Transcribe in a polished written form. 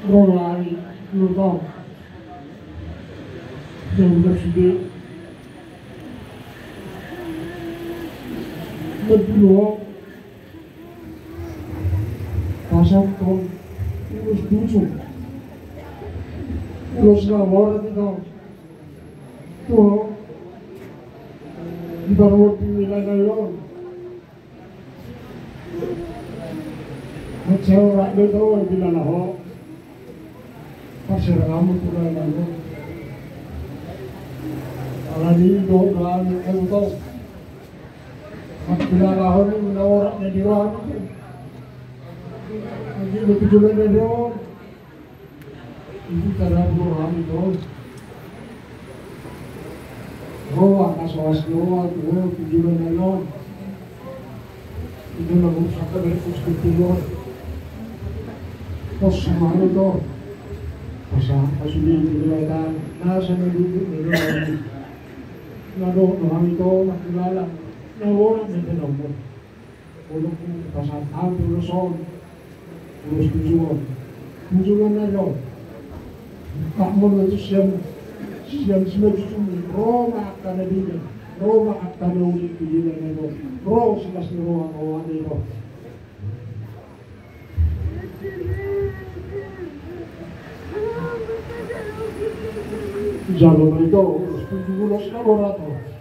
rolai lutong yang bersedih berdua pasang ton terus tujuh terus ngawar itu tuh di bawah pimpinan lain macam orang itu bilang lah pasir kamu pula lalu kalau di doa itu bilang lah orang orang yang di ruang itu lebih dulu dari orang itu cara orang itu ruang kasus ruang itu tujuan dari orang itu lalu sampai dari puskesmas pos sama itu pas ini kita nasa na duduk na doon ito nakilala na orang na tinawag ulong pasatang tuloson tulos tujuan na yun kakmon na ito siyang sinagsusumi Roma at kanadigan Roma at kanawin pigilan na ito Roma silas ni Roma ang awan na ito Jalo na ito, 17 laborato.